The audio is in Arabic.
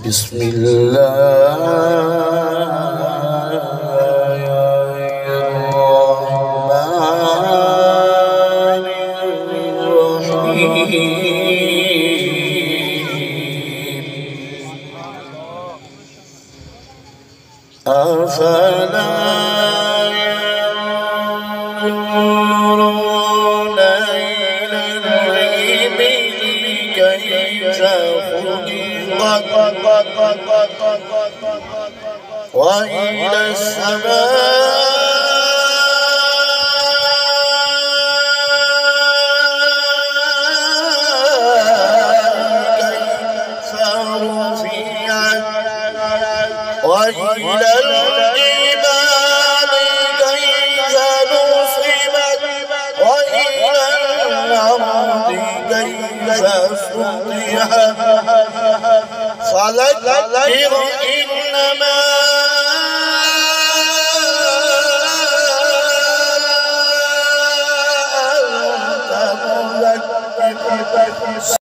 بسم الله الرحمن الرحيم أفلا ينظرون إلى الإبل كيف خلقت وإلى السماء كيف رفعت وإلى الجبال كيف نصبت وإلى الأرض كيف سطحت فذكر إنما أنت مذكر